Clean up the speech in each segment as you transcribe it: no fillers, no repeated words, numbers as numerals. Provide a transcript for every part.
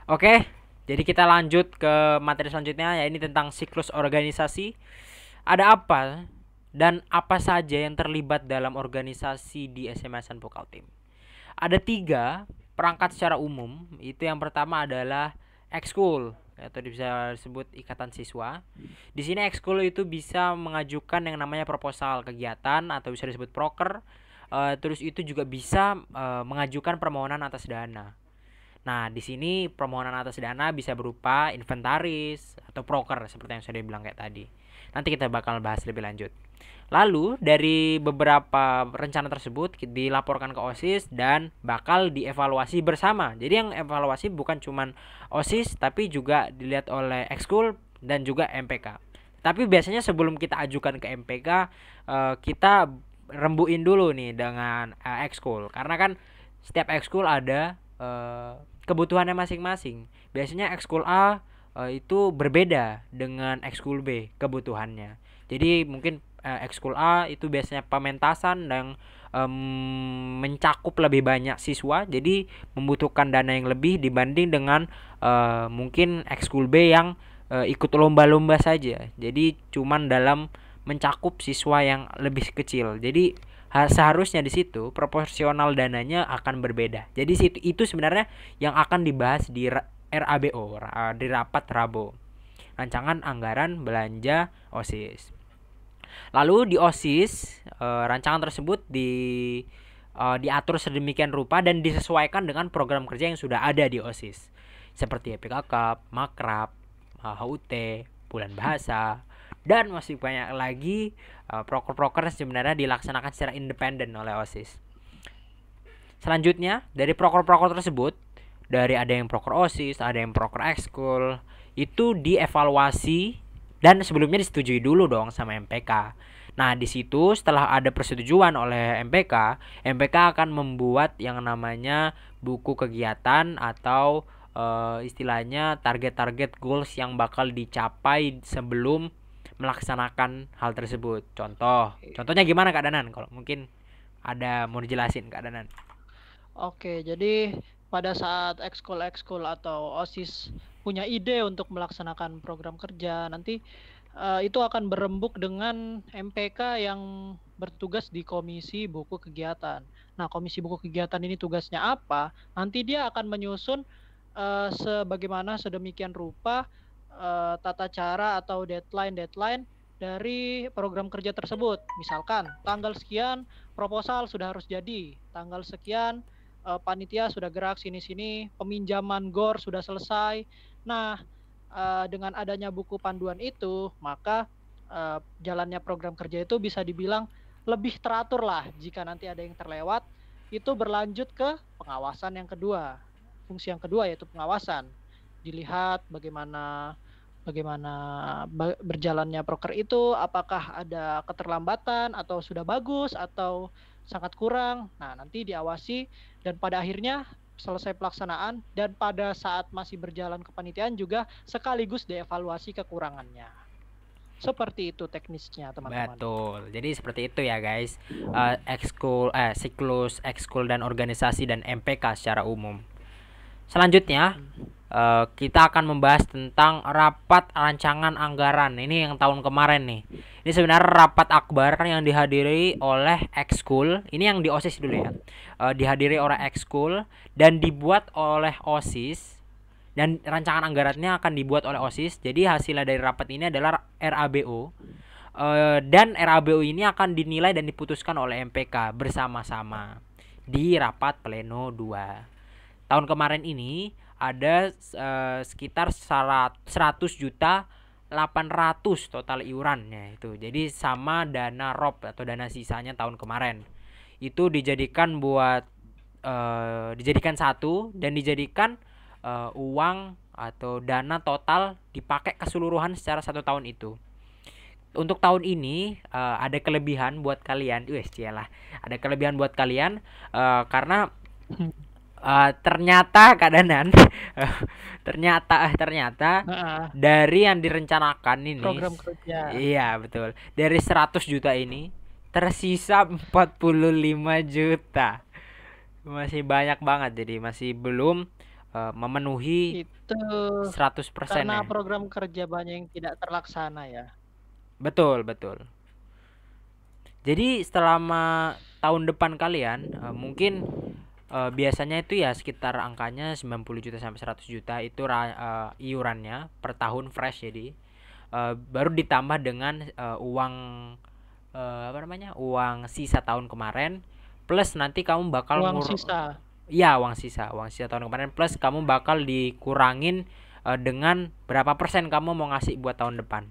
Oke, jadi kita lanjut ke materi selanjutnya, ya ini tentang siklus organisasi. Ada apa dan apa saja yang terlibat dalam organisasi di SMA Sanpo Kaltim? Ada tiga perangkat secara umum. Itu yang pertama adalah ekskul atau bisa disebut ikatan siswa. Di sini ekskul itu bisa mengajukan yang namanya proposal kegiatan atau bisa disebut proker. Terus itu juga bisa mengajukan permohonan atas dana. Nah, di sini permohonan atas dana bisa berupa inventaris atau proker seperti yang sudah dibilang kayak tadi. Nanti kita bakal bahas lebih lanjut. Lalu dari beberapa rencana tersebut dilaporkan ke OSIS dan bakal dievaluasi bersama. Jadi yang evaluasi bukan cuma OSIS tapi juga dilihat oleh ekskul dan juga MPK. Tapi biasanya sebelum kita ajukan ke MPK, kita rembuin dulu nih dengan ekskul, karena kan setiap ekskul ada kebutuhannya masing-masing. Biasanya ekskul A itu berbeda dengan ekskul B kebutuhannya. Jadi mungkin ekskul A itu biasanya pementasan dan mencakup lebih banyak siswa, jadi membutuhkan dana yang lebih dibanding dengan mungkin ekskul B yang ikut lomba-lomba saja. Jadi cuman dalam mencakup siswa yang lebih kecil. Jadi seharusnya di situ proporsional dananya akan berbeda. Jadi itu sebenarnya yang akan dibahas di RABO, di rapat Rabo, rancangan anggaran belanja OSIS. Lalu di OSIS rancangan tersebut diatur sedemikian rupa dan disesuaikan dengan program kerja yang sudah ada di OSIS, seperti PKK, Makrab, HUT, Bulan Bahasa, dan masih banyak lagi proker-proker sebenarnya dilaksanakan secara independen oleh OSIS. Selanjutnya, dari proker-proker tersebut, dari ada yang proker OSIS, ada yang proker ekskul, itu dievaluasi dan sebelumnya disetujui dulu dong sama MPK. Nah, di situ setelah ada persetujuan oleh MPK, MPK akan membuat yang namanya buku kegiatan atau istilahnya target-target goals yang bakal dicapai sebelum melaksanakan hal tersebut. Contohnya gimana Kak Danan? Kalau mungkin ada mau dijelasin Kak Danan. Oke, jadi pada saat ekskul-ekskul atau OSIS punya ide untuk melaksanakan program kerja, nanti itu akan berembuk dengan MPK yang bertugas di komisi buku kegiatan. Nah, komisi buku kegiatan ini tugasnya apa? Nanti dia akan menyusun sebagaimana sedemikian rupa tata cara atau deadline-deadline dari program kerja tersebut. Misalkan tanggal sekian proposal sudah harus jadi, tanggal sekian panitia sudah gerak sini-sini, peminjaman GOR sudah selesai. Nah, dengan adanya buku panduan itu, maka jalannya program kerja itu bisa dibilang lebih teratur lah. Jika nanti ada yang terlewat, itu berlanjut ke pengawasan yang kedua. Fungsi yang kedua yaitu pengawasan. Dilihat bagaimana berjalannya proker itu, apakah ada keterlambatan atau sudah bagus atau sangat kurang. Nah, nanti diawasi dan pada akhirnya selesai pelaksanaan dan pada saat masih berjalan kepanitiaan juga sekaligus dievaluasi kekurangannya. Seperti itu teknisnya, teman-teman. Betul. Jadi seperti itu ya guys. Siklus ekskul dan organisasi dan MPK secara umum. Selanjutnya kita akan membahas tentang rapat rancangan anggaran. Ini yang tahun kemarin nih. Ini sebenarnya rapat akbar yang dihadiri oleh ekskul. Ini yang di OSIS dulu ya. Dihadiri oleh ekskul dan dibuat oleh OSIS, dan rancangan anggarannya akan dibuat oleh OSIS. Jadi hasilnya dari rapat ini adalah RABO. Dan RABO ini akan dinilai dan diputuskan oleh MPK bersama-sama di rapat pleno 2. Tahun kemarin ini ada sekitar 100 juta 800 total iurannya itu. Jadi sama dana ROP atau dana sisanya tahun kemarin. Itu dijadikan satu dan dijadikan uang atau dana total dipakai keseluruhan secara 1 tahun itu. Untuk tahun ini ada kelebihan buat kalian. Cialah. Ada kelebihan buat kalian karena ternyata keadaan ternyata dari yang direncanakan ini, Program kerja. iya betul, dari 100 juta ini tersisa 45 juta. Masih banyak banget, jadi masih belum memenuhi Itu 100% karena ya. program kerja banyak yang tidak terlaksana ya. Betul, betul. Jadi selama tahun depan kalian mungkin biasanya itu ya sekitar angkanya 90 juta sampai 100 juta itu iurannya per tahun fresh, jadi baru ditambah dengan uang apa namanya? Uang sisa tahun kemarin plus nanti kamu bakal Uang sisa. ya uang sisa tahun kemarin plus kamu bakal dikurangin dengan berapa persen kamu mau ngasih buat tahun depan.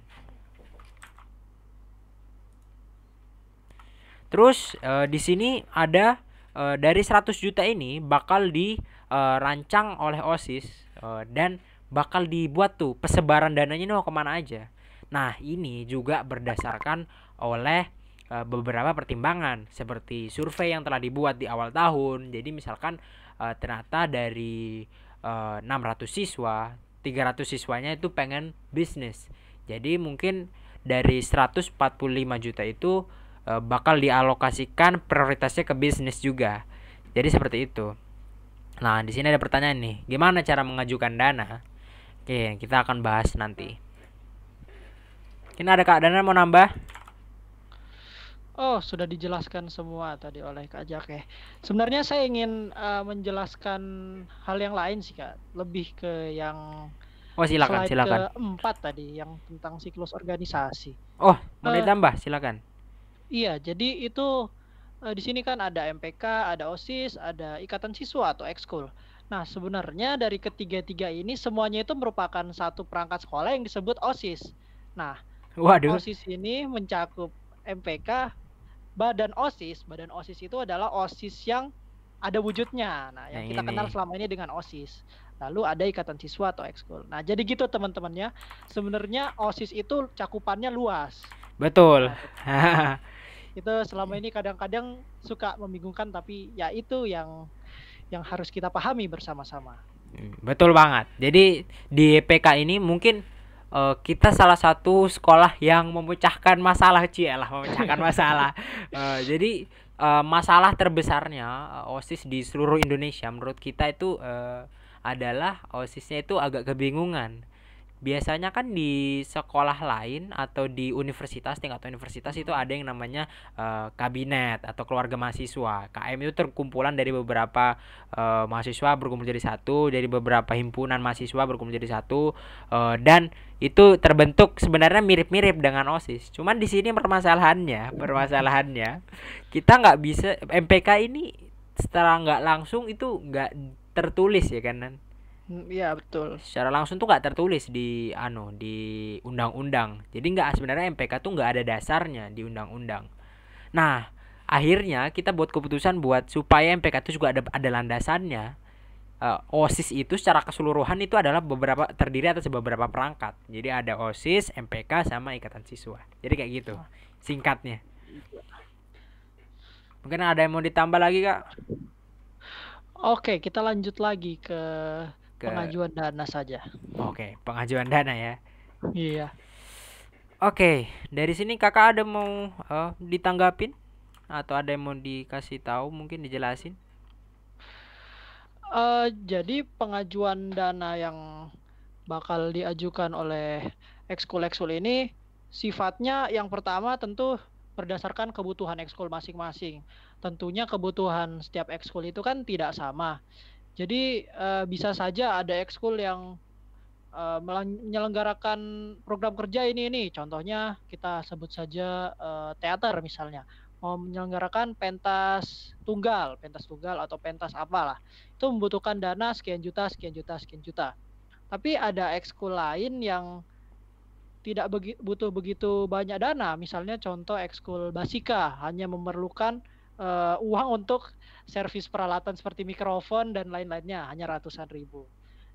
Terus di sini ada dari 100 juta ini bakal dirancang oleh OSIS dan bakal dibuat tuh persebaran dananya ini mau kemana aja. Nah ini juga berdasarkan oleh beberapa pertimbangan seperti survei yang telah dibuat di awal tahun. Jadi misalkan ternyata dari 600 siswa 300 siswanya itu pengen bisnis. Jadi mungkin dari 145 juta itu bakal dialokasikan prioritasnya ke bisnis juga. Jadi seperti itu. Nah, di sini ada pertanyaan nih, gimana cara mengajukan dana? Oke, kita akan bahas nanti. Mungkin ada Kak Dana mau nambah? Oh, sudah dijelaskan semua tadi oleh Kak Jake. Sebenarnya saya ingin menjelaskan hal yang lain sih Kak. Lebih ke yang Oh, silakan, slide silakan. keempat tadi, yang tentang siklus organisasi. Oh, mau Eh, ditambah? Silakan. iya, jadi itu di sini kan ada MPK, ada OSIS, ada ikatan siswa atau ekskul. Nah, sebenarnya dari ketiga-tiga ini semuanya itu merupakan satu perangkat sekolah yang disebut OSIS. Nah, Waduh, OSIS ini mencakup MPK, Badan OSIS itu adalah OSIS yang ada wujudnya. Nah, yang yang kita kenal ini. selama ini dengan OSIS. Lalu ada ikatan siswa atau ekskul. Nah, jadi gitu teman-temannya. Sebenarnya OSIS itu cakupannya luas. Betul. Nah, itu selama ini kadang-kadang suka membingungkan, tapi ya itu yang harus kita pahami bersama-sama. Betul banget. Jadi di PK ini mungkin kita salah satu sekolah yang memecahkan masalah, lah, memecahkan masalah. Jadi masalah terbesarnya OSIS di seluruh Indonesia menurut kita itu adalah OSISnya itu agak kebingungan. Biasanya kan di sekolah lain atau di universitas, tingkat universitas itu ada yang namanya kabinet atau keluarga mahasiswa. KM itu terkumpulan dari beberapa mahasiswa berkumpul jadi satu, dari beberapa himpunan mahasiswa berkumpul jadi satu, dan itu terbentuk sebenarnya mirip-mirip dengan OSIS. Cuman di sini permasalahannya kita nggak bisa MPK ini secara nggak langsung itu nggak tertulis ya kan. Iya, betul. Secara langsung tuh nggak tertulis di undang-undang. Jadi nggak, sebenarnya MPK tuh nggak ada dasarnya di undang-undang. Nah, akhirnya kita buat keputusan buat supaya MPK itu juga ada landasannya. OSIS itu secara keseluruhan itu adalah terdiri atas beberapa perangkat. Jadi ada OSIS, MPK sama ikatan siswa. Jadi kayak gitu singkatnya. Mungkin ada yang mau ditambah lagi, Kak? Oke, kita lanjut lagi ke Ke pengajuan dana saja. Oke, pengajuan dana ya. Iya. Oke, dari sini Kakak ada mau ditanggapin atau ada yang mau dikasih tahu, mungkin dijelasin? Jadi pengajuan dana yang bakal diajukan oleh ekskul-ekskul ini sifatnya yang pertama tentu berdasarkan kebutuhan ekskul masing-masing. Tentunya kebutuhan setiap ekskul itu kan tidak sama. Jadi bisa saja ada ekskul yang menyelenggarakan program kerja ini. Contohnya kita sebut saja teater misalnya. Mau menyelenggarakan pentas tunggal atau pentas apalah. Itu membutuhkan dana sekian juta, sekian juta, sekian juta. Tapi ada ekskul lain yang tidak butuh begitu banyak dana. Misalnya contoh ekskul Basika hanya memerlukan uang untuk servis peralatan seperti mikrofon dan lain-lainnya, hanya ratusan ribu.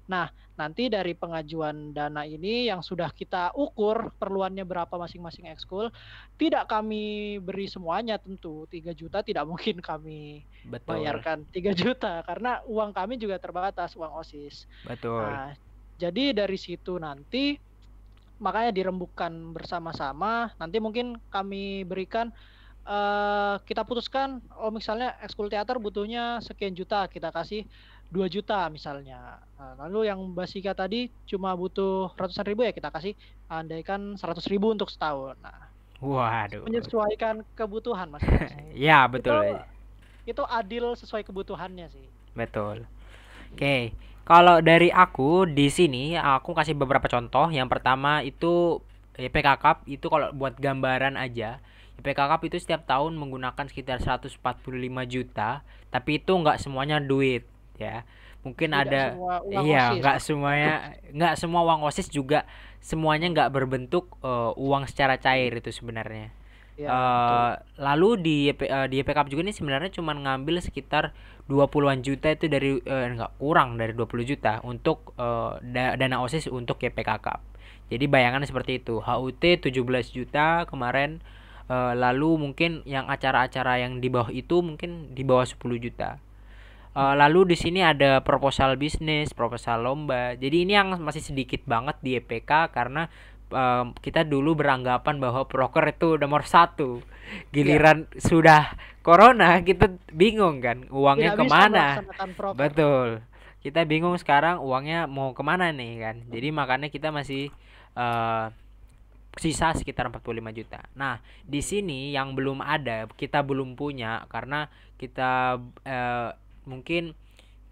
Nah, nanti dari pengajuan dana ini yang sudah kita ukur perluannya berapa masing-masing ekskul, tidak kami beri semuanya tentu. 3 juta tidak mungkin kami Betul, bayarkan 3 juta karena uang kami juga terbatas, uang OSIS. betul. Nah, jadi dari situ nanti makanya dirembukkan bersama-sama. Nanti mungkin kami berikan kita putuskan, oh misalnya ekskul teater butuhnya sekian juta, kita kasih 2 juta misalnya. Lalu yang Basika tadi cuma butuh ratusan ribu, ya kita kasih andaikan 100.000 untuk setahun. Nah, Waduh. menyesuaikan kebutuhan masing-masing. Ya, Itu betul. itu adil sesuai kebutuhannya sih. Betul. Oke. Kalau dari aku di sini aku kasih beberapa contoh. Yang pertama itu YPK Cup itu kalau buat gambaran aja. YPK Cup itu setiap tahun menggunakan sekitar 145 juta, tapi itu nggak semuanya duit ya. Mungkin Tidak ada, semua uang iya, OSIS maksudnya. nggak semua uang OSIS juga semuanya nggak berbentuk uang secara cair itu sebenarnya. Ya, betul. Lalu di YP Cup juga ini sebenarnya cuma ngambil sekitar 20-an juta itu dari enggak, kurang dari 20 juta untuk dana OSIS untuk YPK Cup. Jadi bayangan seperti itu. HUT 17 juta kemarin, lalu mungkin yang acara-acara yang di bawah itu mungkin di bawah 10 juta. Lalu di sini ada proposal bisnis, proposal lomba. Jadi ini yang masih sedikit banget di EPK karena kita dulu beranggapan bahwa proker itu nomor satu. Ya, Giliran sudah corona kita bingung kan uangnya tidak bisa kemana. melaksanakan proker. Betul. Kita bingung sekarang uangnya mau kemana nih kan. Jadi makanya kita masih uh, sisa sekitar 45 juta. Nah, di sini yang belum ada, kita belum punya karena kita mungkin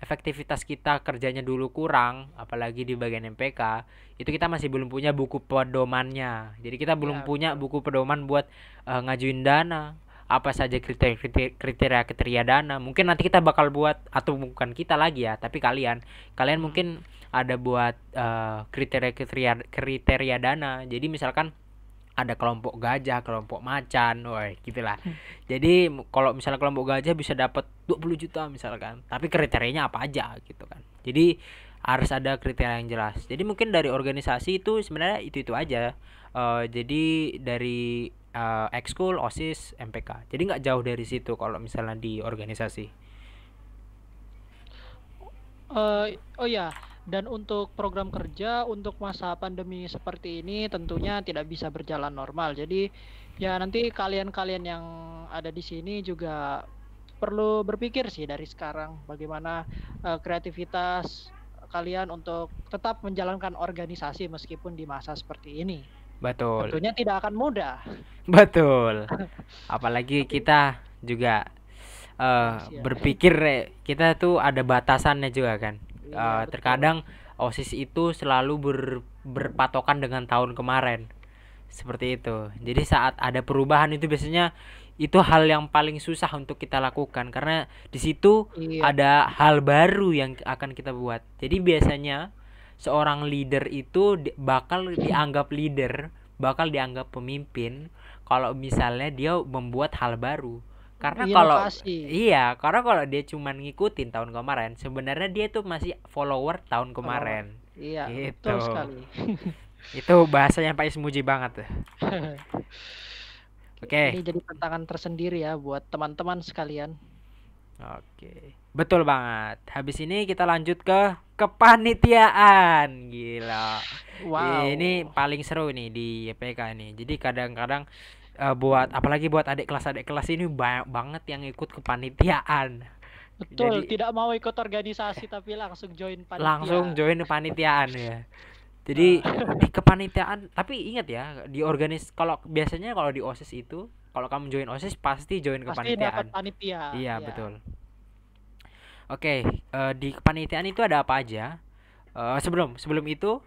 efektivitas kita kerjanya dulu kurang, apalagi di bagian MPK, itu kita masih belum punya buku pedomannya. Jadi kita belum Ya, punya betul. buku pedoman buat ngajuin dana, apa saja kriteria dana. Mungkin nanti kita bakal buat, atau bukan kita lagi ya, tapi kalian Hmm. mungkin ada buat kriteria dana. Jadi misalkan ada kelompok gajah, kelompok macan, woi, gitulah. Jadi kalau misalnya kelompok gajah bisa dapat 20 juta misalkan, tapi kriterianya apa aja gitu kan. Jadi harus ada kriteria yang jelas. Jadi mungkin dari organisasi itu sebenarnya itu aja. Jadi dari ekskul, OSIS, MPK. Jadi nggak jauh dari situ kalau misalnya di organisasi. Oh ya, dan untuk program kerja untuk masa pandemi seperti ini tentunya tidak bisa berjalan normal. Jadi ya nanti kalian-kalian yang ada di sini juga perlu berpikir sih dari sekarang bagaimana kreativitas kalian untuk tetap menjalankan organisasi meskipun di masa seperti ini. Betul. Tentunya tidak akan mudah. Betul. Apalagi Tapi kita juga ya, berpikir kita tuh ada batasannya juga kan. iya betul. Terkadang OSIS itu selalu berpatokan dengan tahun kemarin. Seperti itu. Jadi saat ada perubahan itu biasanya itu hal yang paling susah untuk kita lakukan karena di situ Iya, ada hal baru yang akan kita buat. Jadi biasanya seorang leader itu bakal dianggap leader, bakal dianggap pemimpin kalau misalnya dia membuat hal baru. Karena kalau inovasi. iya, karena kalau dia cuma ngikutin tahun kemarin, sebenarnya dia tuh masih follower tahun Follower. kemarin. Iya, betul Gitu. sekali. Itu bahasanya Pak Ismuji banget tuh. Ini Oke. jadi tantangan tersendiri ya buat teman-teman sekalian. Oke. Betul banget. Habis ini kita lanjut ke kepanitiaan. Gila. Ini Wow, paling seru nih di YPK ini. Jadi kadang-kadang buat apalagi buat adik kelas ini banyak banget yang ikut kepanitiaan. betul. Jadi Tidak mau ikut organisasi tapi langsung join langsung panitia. join kepanitiaan ya. Eh, Jadi di kepanitiaan, tapi ingat ya, di kalau biasanya kalau di OSIS itu, kalau kamu join OSIS pasti join pasti dapat kepanitiaan. panitia. Iya, Ya, betul. Oke, di kepanitiaan itu ada apa aja? Sebelum sebelum itu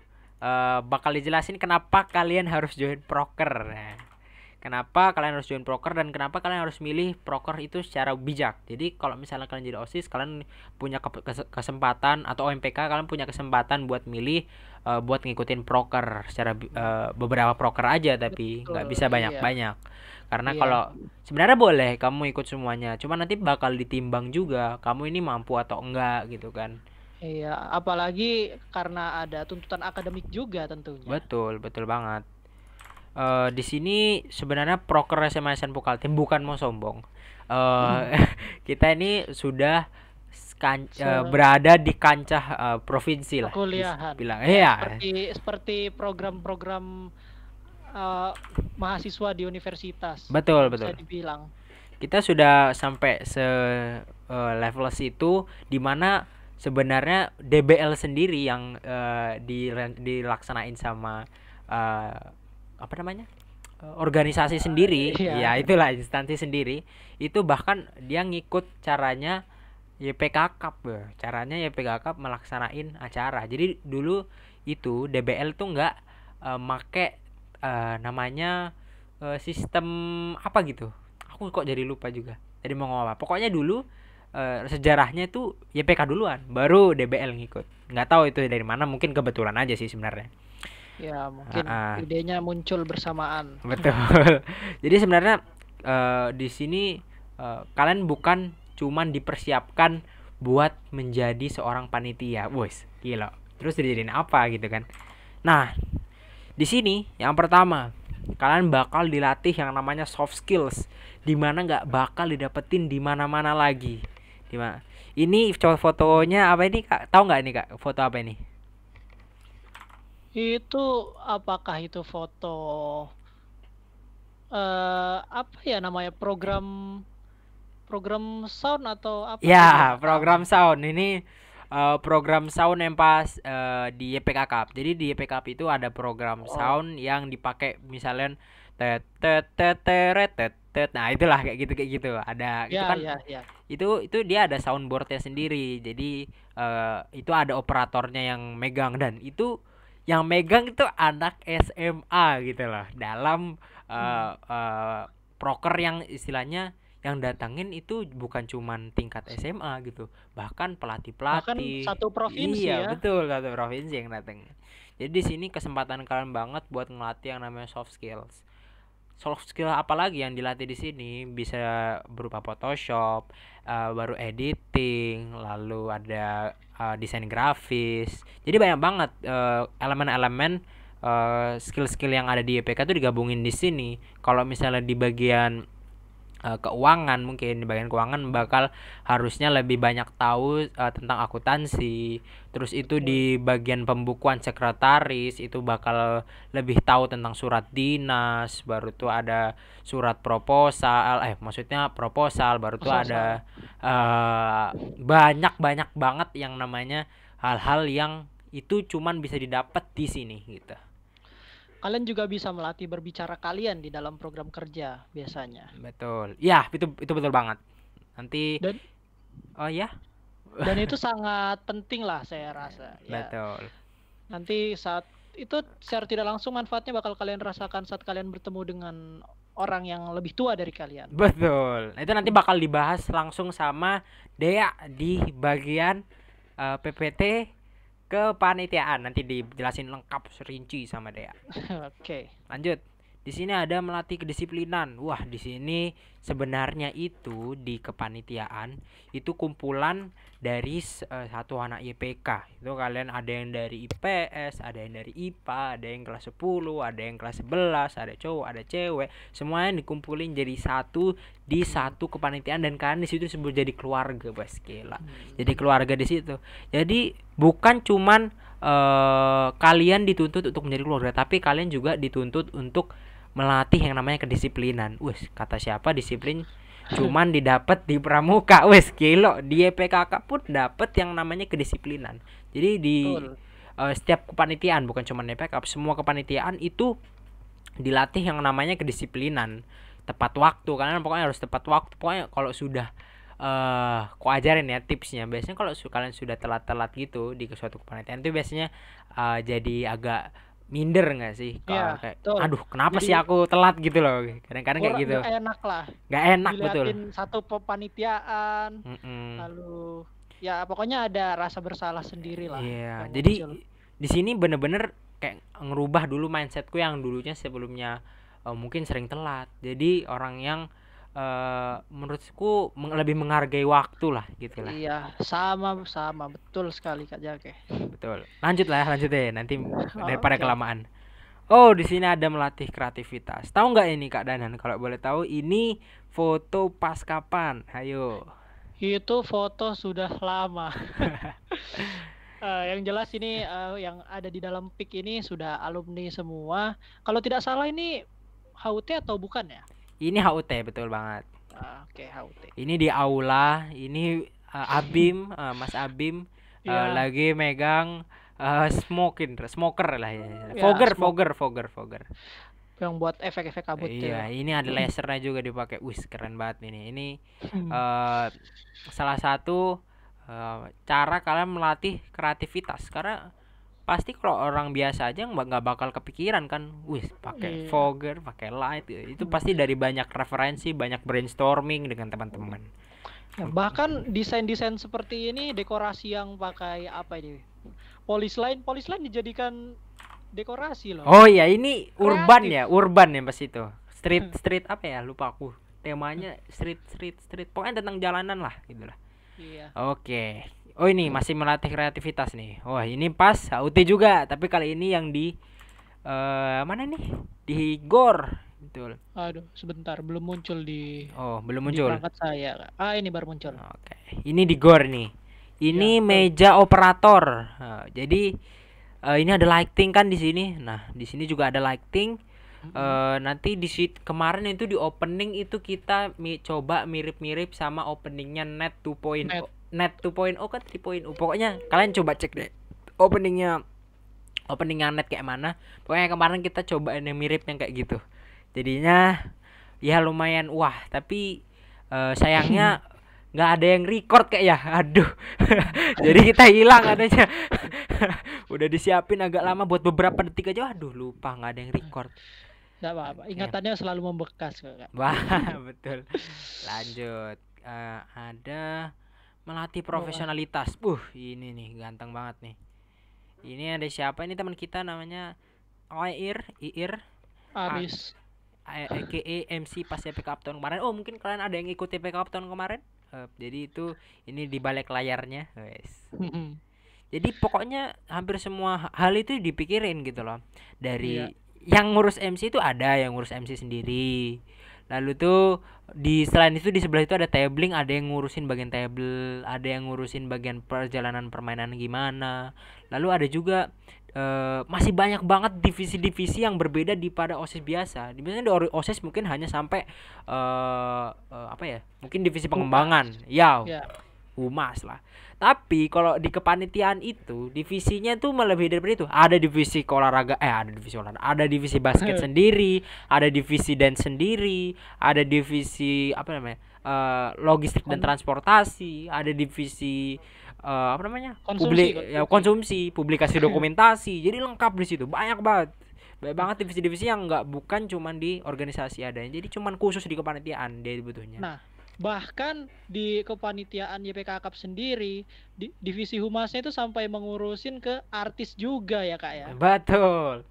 bakal dijelasin kenapa kalian harus join proker. Nah, kenapa kalian harus join proker dan kenapa kalian harus milih proker itu secara bijak. Jadi kalau misalnya kalian jadi OSIS, kalian punya kesempatan, atau OMPK kalian punya kesempatan buat milih, buat ngikutin proker secara beberapa proker aja, tapi nggak betul. bisa Iya, banyak-banyak. Karena iya, kalau sebenarnya boleh kamu ikut semuanya, cuma nanti bakal ditimbang juga kamu ini mampu atau enggak gitu kan. iya. Apalagi karena ada tuntutan akademik juga tentunya. Betul, betul banget. Di sini sebenarnya proker SMA SN Pokaltim bukan mau sombong. Eh kita ini sudah berada di kancah provinsi lah, Perkuliahan. bilang. Ya, Iya, seperti program-program eh, mahasiswa di universitas betul, bisa betul. dibilang. Kita sudah sampai level situ di mana sebenarnya DBL sendiri yang dilaksanain sama eh, apa namanya, organisasi sendiri, Iya. ya itulah instansi sendiri, itu bahkan dia ngikut caranya YPK Cup. Caranya YPK Cup melaksanain acara. Jadi dulu itu DBL tuh nggak make namanya sistem apa gitu. Aku kok jadi lupa juga. Jadi mau ngomong apa. Pokoknya dulu sejarahnya itu YPK duluan, baru DBL ngikut. Nggak tahu itu dari mana, mungkin kebetulan aja sih sebenarnya. Ya, mungkin Ah, idenya muncul bersamaan. betul. Jadi sebenarnya di sini kalian bukan cuman dipersiapkan buat menjadi seorang panitia, wes gila. Terus dijadiin apa gitu kan? Nah, di sini yang pertama kalian bakal dilatih yang namanya soft skills, dimana nggak bakal didapetin di mana-mana lagi. Dimana? Ini fotonya apa ini kak? Tahu nggak ini kak? Foto apa ini? Itu apakah itu foto apa ya namanya, program sound atau apa, aku juga Ya, nggak tahu. program sound ini program sound yang pas di YPK Cup. Jadi di YPK Cup itu ada program Oh, sound yang dipakai misalnya tet tet tet teret, tet tet. Nah, itulah kayak gitu. Ada itu ya kan, ya ya. itu dia ada soundboardnya sendiri. Jadi itu ada operatornya yang megang, dan itu yang megang itu anak SMA gitu loh. Dalam Hmm. proker yang istilahnya yang datangin itu bukan cuman tingkat SMA gitu, bahkan Bahkan pelatih-pelatih. satu provinsi Iya, ya. betul, satu provinsi yang datang. Jadi di sini kesempatan kalian banget buat ngelatih yang namanya soft skills. Soft skill apalagi yang dilatih di sini, bisa berupa Photoshop, baru editing, lalu ada desain grafis. Jadi banyak banget elemen-elemen skill-skill yang ada di YPK itu digabungin di sini. Kalau misalnya di bagian keuangan, mungkin di bagian keuangan bakal harusnya lebih banyak tahu tentang akuntansi. Terus itu Betul. di bagian pembukuan sekretaris itu bakal lebih tahu tentang surat dinas. Baru tuh ada surat proposal, maksudnya proposal. Baru tuh Proposal. ada banyak banyak banget yang namanya hal-hal yang itu cuman bisa didapat di sini gitu. Kalian juga bisa melatih berbicara kalian di dalam program kerja biasanya. Betul, ya itu betul banget. Nanti Dan oh ya. dan itu sangat penting lah saya rasa. Ya, Betul. nanti saat itu secara tidak langsung manfaatnya bakal kalian rasakan saat kalian bertemu dengan orang yang lebih tua dari kalian. Betul. Itu nanti bakal dibahas langsung sama Dea di bagian PPT kepanitiaan. Nanti dijelasin lengkap serinci sama Dea. Oke. Lanjut. Di sini ada melatih kedisiplinan. Wah, di sini sebenarnya itu di kepanitiaan itu kumpulan dari satu anak YPK. Itu kalian ada yang dari IPS, ada yang dari IPA, ada yang kelas 10, ada yang kelas 11, ada cowok, ada cewek. Semuanya dikumpulin jadi satu di satu kepanitiaan, dan kalian di situ disebut jadi keluarga, Bos. Gila. Jadi keluarga di situ. Jadi bukan cuman kalian dituntut untuk menjadi keluarga, tapi kalian juga dituntut untuk melatih yang namanya kedisiplinan. Wes, kata siapa disiplin cuman didapat di pramuka. Wes, kilo di YPKK pun dapat yang namanya kedisiplinan. Jadi di Betul. setiap kepanitiaan, bukan cuma YPK, semua kepanitiaan itu dilatih yang namanya kedisiplinan. Tepat waktu, kalian pokoknya harus tepat waktu. Pokoknya kalau sudah kok ajarin ya tipsnya. Biasanya kalau kalian sudah telat-telat gitu di suatu kepanitiaan itu biasanya jadi agak minder nggak sih? Kalau Ya, kayak, betul. aduh kenapa Jadi sih aku telat gitu loh. Kadang-kadang kayak kurang gitu. nggak enak lah Nggak enak, betul. diliatin satu panitiaan, Mm-mm. lalu ya pokoknya ada rasa bersalah sendiri lah Iya, yang jadi muncul. di sini bener-bener kayak ngerubah dulu mindsetku yang dulunya sebelumnya mungkin sering telat. Jadi orang yang menurutku lebih menghargai waktu lah, gitulah. Iya, sama sama betul sekali Kak Jake. Betul. Lanjut deh nanti daripada Oke. kelamaan. Oh, di sini ada melatih kreativitas. Tahu nggak ini Kak Danan? Kalau boleh tahu, ini foto pas kapan? Ayo. Itu foto sudah lama. Yang jelas ini yang ada di dalam PIK ini sudah alumni semua. Kalau tidak salah ini HUT atau bukan ya? Ini HUT, betul banget. Oke, HUT. Ini di aula, ini Abim, Mas Abim Iya, lagi megang smoker lah ya. ya Fogger, smoke fogger, fogger, fogger. yang buat efek-efek kabut Iya, itu. ini ada lasernya juga dipakai. Wih, keren banget ini. Ini eh salah satu cara kalian melatih kreativitas karena pasti kalau orang biasa aja nggak bakal kepikiran kan, wih pakai Iya. fogger, pakai light, itu pasti dari banyak referensi, banyak brainstorming dengan teman-teman. Ya, bahkan desain-desain seperti ini dekorasi yang pakai apa ini? Polis lain dijadikan dekorasi loh. Oh iya, ini urban Kreatif. ya, urban ya pas itu. Street apa ya, lupa aku. Temanya street. Pokoknya tentang jalanan lah, gitulah. Iya. Oke. Oh ini masih melatih kreativitas nih. Wah ini pas HUT juga, tapi kali ini yang di mana nih? Di GOR. Betul. Aduh, sebentar belum muncul Oh belum di muncul. perangkat saya. Ah, ini baru muncul. Oke. Ini di GOR nih. Ini Ya, betul. meja operator. Nah, jadi ini ada lighting kan di sini. Nah di sini juga ada lighting. Nanti kemarin itu di opening itu kita coba mirip-mirip sama openingnya Net. Net 2.0 kan 3.0. Pokoknya kalian coba cek deh openingnya net kayak mana. Pokoknya kemarin kita coba yang mirip yang kayak gitu. Jadinya ya lumayan wah, tapi sayangnya nggak ada yang record kayak ya. Aduh. Jadi kita hilang adanya. Udah disiapin agak lama buat beberapa detik aja. Aduh, lupa nggak ada yang record. Enggak apa-apa. Oke. Ingatannya selalu membekas kok, Kak. Wah, betul. Lanjut. Ada melatih profesionalitas. Ini nih ganteng banget nih. Ini ada siapa? Ini teman kita namanya Iir, Aris. aka MC pas TP Capton kemarin. Oh, mungkin kalian ada yang ikut TP Capton kemarin? Jadi itu ini di balik layarnya, guys. Jadi pokoknya hampir semua hal itu dipikirin gitu loh. Dari Iya. yang ngurus MC itu ada yang ngurus MC sendiri. Lalu tuh selain itu di sebelah itu ada tabling, ada yang ngurusin bagian table, ada yang ngurusin bagian perjalanan permainan gimana. Lalu ada juga masih banyak banget divisi-divisi yang berbeda pada OSIS biasa. Biasanya di OSIS mungkin hanya sampai apa ya? Mungkin divisi pengembangan. Ya, Ya. humas lah. Tapi kalau di kepanitiaan itu divisinya tuh melebihi dari itu. Ada divisi olahraga, ada divisi basket sendiri, ada divisi dance sendiri, ada divisi apa namanya? Logistik dan transportasi, ada divisi apa namanya? Konsumsi, publikasi dokumentasi. Jadi lengkap di situ. Banyak banget. Banyak banget divisi-divisi yang bukan cuman di organisasi adanya. Jadi cuman khusus di kepanitiaan dia butuhnya. Nah, bahkan di kepanitiaan YPK Cup sendiri, divisi humasnya itu sampai mengurusin ke artis juga ya, Kak ya. Betul.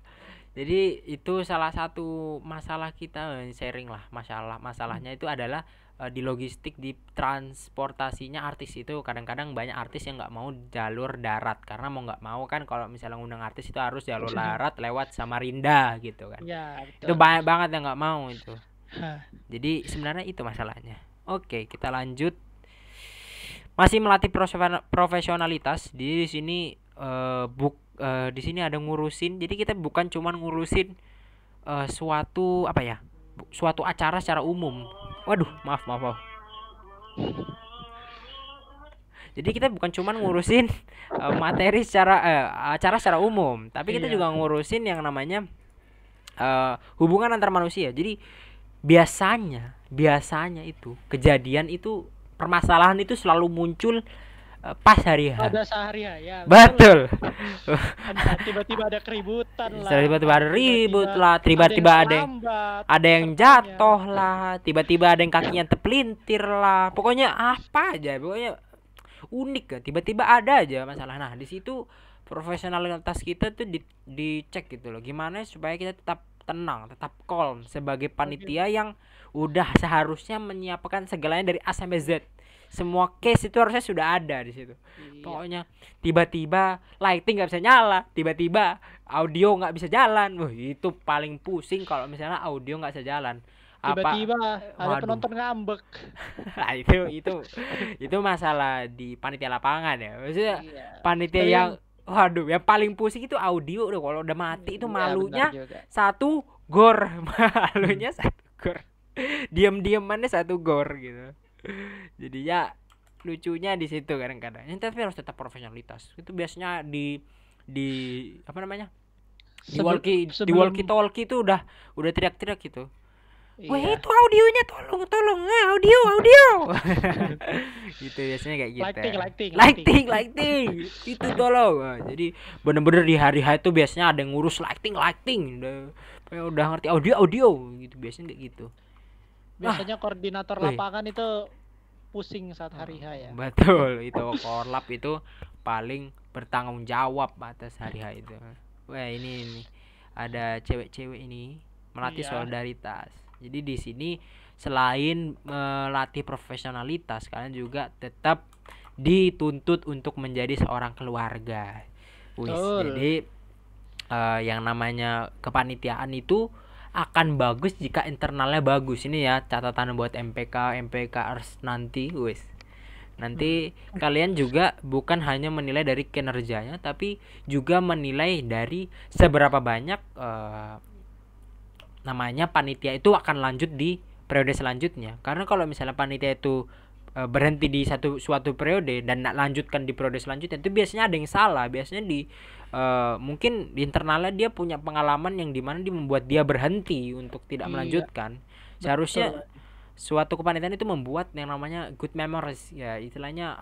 Jadi itu salah satu masalah kita sharing lah. Masalahnya itu adalah di logistik, di transportasinya artis itu kadang-kadang banyak artis yang nggak mau jalur darat karena mau nggak mau kan kalau misalnya ngundang artis itu harus jalur darat lewat Samarinda gitu kan. Ya, betul. Itu banyak banget yang nggak mau itu. Jadi sebenarnya itu masalahnya. Oke, kita lanjut. Masih melatih profesionalitas. Di sini di sini ada ngurusin. Jadi kita bukan cuma ngurusin suatu apa ya? Suatu acara secara umum. Waduh, maaf. Jadi kita bukan cuma ngurusin materi acara secara umum, tapi kita juga ngurusin yang namanya hubungan antar manusia. Jadi biasanya itu kejadian itu permasalahan itu selalu muncul pas hari H. Pada sehari ya. Betul. Tiba-tiba ada keributan lah. Tiba-tiba ada ribut lah, tiba-tiba ada yang jatuh lah, tiba-tiba ada yang kakinya terpelintir lah. Pokoknya apa aja, pokoknya unik kan. Tiba-tiba ada aja masalah. Nah, di situ profesionalitas kita tuh dicek gitu loh. Gimana supaya kita tetap tenang, tetap calm sebagai panitia yang udah seharusnya menyiapkan segalanya dari A sampai Z. Semua case itu harusnya sudah ada di situ. Pokoknya tiba-tiba lighting nggak bisa nyala, tiba-tiba audio nggak bisa jalan. Itu paling pusing kalau misalnya audio nggak bisa jalan. Tiba-tiba ada penonton ngambek. Nah, itu masalah di panitia lapangan ya. Maksudnya panitia yang yang paling pusing itu audio deh. Kalau udah mati itu malunya satu gor. Malunya satu gor. Diam-diamannya satu gor gitu. Jadi ya lucunya di situ kadang-kadang. Ini tapi harus tetap profesionalitas. Itu biasanya di apa namanya? Di Sebelum walkie talkie itu udah teriak-teriak gitu. Wah iya, itu audionya tolong audio gitu biasanya kayak gitu. Lighting itu tolong. Wah, jadi bener-bener di hari H itu biasanya ada yang ngurus lighting udah ngerti audio gitu biasanya kayak gitu. biasanya koordinator Wih, lapangan itu pusing saat hari H ya. betul itu korlap itu paling bertanggung jawab atas hari H itu. Wah ini ada cewek-cewek ini melatih Iya. solidaritas. Jadi di sini selain melatih profesionalitas, kalian juga tetap dituntut untuk menjadi seorang keluarga. Wis, Betul. jadi yang namanya kepanitiaan itu akan bagus jika internalnya bagus. Ini ya catatan buat MPKers nanti, wis. Nanti kalian juga bukan hanya menilai dari kinerjanya, tapi juga menilai dari seberapa banyak namanya panitia itu akan lanjut di periode selanjutnya. Karena kalau misalnya panitia itu berhenti di suatu periode dan nak lanjutkan di periode selanjutnya, itu biasanya ada yang salah. Biasanya mungkin di internalnya dia punya pengalaman yang dimana dia membuat dia berhenti untuk tidak Iya, melanjutkan. betul. Seharusnya suatu kepanitiaan itu membuat yang namanya good memories, ya istilahnya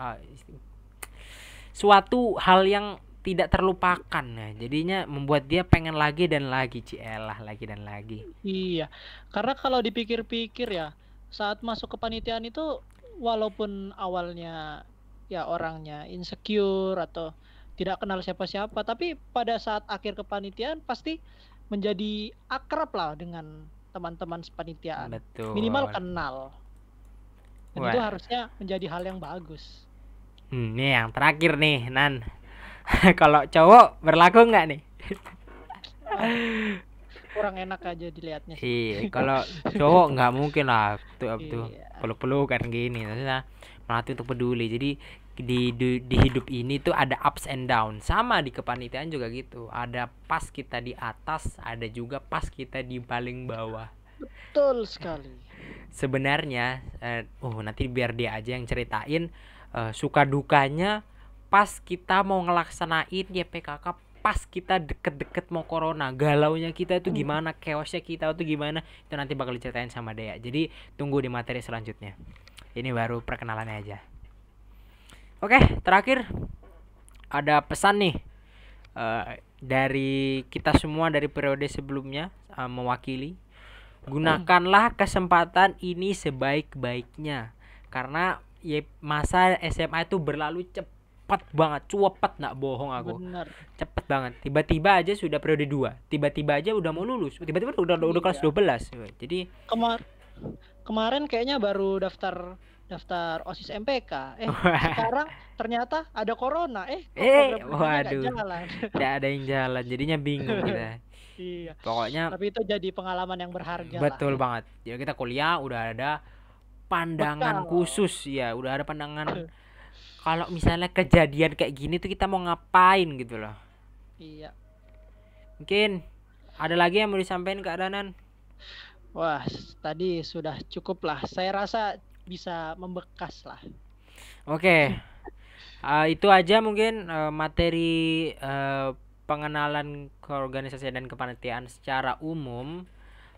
suatu hal yang tidak terlupakan. Nah, jadinya membuat dia pengen lagi dan lagi, cielah lagi dan lagi. Iya. Karena kalau dipikir-pikir ya, saat masuk ke panitiaan itu walaupun awalnya ya orangnya insecure atau tidak kenal siapa-siapa, tapi pada saat akhir kepanitiaan pasti menjadi akrab lah dengan teman-teman sepanitiaan. Minimal Betul. kenal. Dan itu Wah, harusnya menjadi hal yang bagus. ini yang terakhir nih, Nan. Kalau cowok berlaku nggak nih? Ah, kurang enak aja dilihatnya sih. Iya, kalau cowok nggak mungkin lah tuh Iya. peluk-pelukan gini. Maksudnya melatih untuk peduli. Jadi di hidup ini tuh ada ups and down. Sama di kepanitiaan juga gitu. Ada pas kita di atas, ada juga pas kita di paling bawah. Betul sekali. Sebenarnya nanti biar dia aja yang ceritain suka dukanya pas kita mau ngelaksanain YPKK, pas kita deket-deket mau corona, galaunya kita itu gimana, chaosnya kita itu gimana, itu nanti bakal diceritain sama Dea. Jadi tunggu di materi selanjutnya, ini baru perkenalannya aja. Oke, terakhir ada pesan nih dari kita semua dari periode sebelumnya mewakili. Gunakanlah kesempatan ini sebaik-baiknya. Karena masa SMA itu berlalu cepat banget, cepet nggak bohong aku. Benar. Cepet banget. Tiba-tiba aja sudah periode 2. Tiba-tiba aja udah mau lulus. Tiba-tiba udah kelas Iya. 12. Jadi Kemar Kemarin kayaknya baru daftar daftar OSIS MPK. Sekarang ternyata ada corona. Kok program kerjanya nggak waduh, jalan? tidak ada yang jalan. Jadinya bingung kita. Iya. Pokoknya Tapi itu jadi pengalaman yang berharga lah. betul banget. Jadi kita kuliah udah ada pandangan Bekal. khusus ya, udah ada pandangan kalau misalnya kejadian kayak gini tuh kita mau ngapain gitu loh. Iya. Mungkin ada lagi yang mau disampaikan ke Adanan? Wah, tadi sudah cukup lah. Saya rasa bisa membekas lah. Oke, itu aja mungkin materi pengenalan keorganisasian dan kepanitiaan secara umum.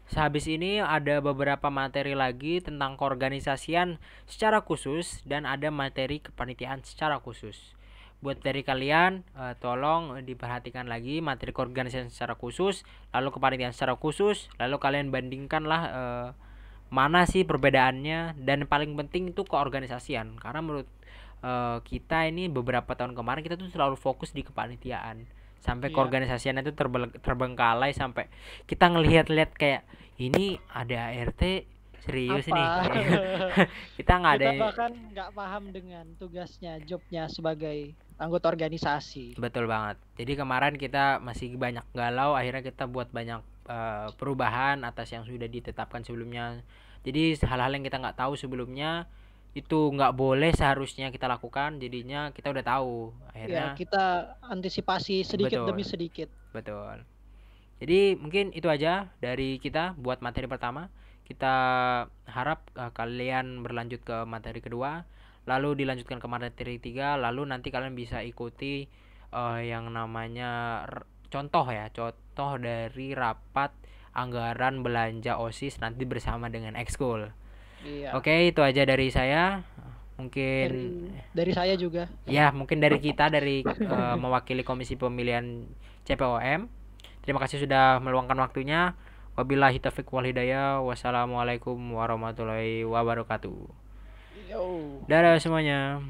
Sehabis ini ada beberapa materi lagi tentang keorganisasian secara khusus dan ada materi kepanitiaan secara khusus. Buat dari kalian tolong diperhatikan lagi materi keorganisasian secara khusus, lalu kepanitiaan secara khusus, lalu kalian bandingkanlah mana sih perbedaannya, dan paling penting itu keorganisasian. Karena menurut kita ini beberapa tahun kemarin kita tuh selalu fokus di kepanitiaan sampai Iya. keorganisasian itu terbengkalai sampai kita ngelihat-lihat kayak ini ada ART serius Apa? nih. Kita nggak ada. Kita bahkan nggak paham dengan tugasnya, jobnya sebagai anggota organisasi. Betul banget. Jadi kemarin kita masih banyak galau, akhirnya kita buat banyak perubahan atas yang sudah ditetapkan sebelumnya. Jadi hal-hal yang kita nggak tahu sebelumnya itu nggak boleh seharusnya kita lakukan, jadinya kita udah tahu Ya, akhirnya. kita antisipasi sedikit demi Betul, sedikit. betul. Jadi mungkin itu aja dari kita buat materi pertama. Kita harap kalian berlanjut ke materi kedua. lalu dilanjutkan ke materi 3, lalu nanti kalian bisa ikuti yang namanya contoh ya, contoh dari rapat anggaran belanja OSIS nanti bersama dengan ekskul. Iya. Oke, itu aja dari saya. Mungkin Dari saya juga. ya, mungkin dari kita dari mewakili Komisi Pemilihan CPOM. Terima kasih sudah meluangkan waktunya. Wabillahi taufiq wal hidayah. Wassalamualaikum warahmatullahi wabarakatuh. Yo. Dadah semuanya.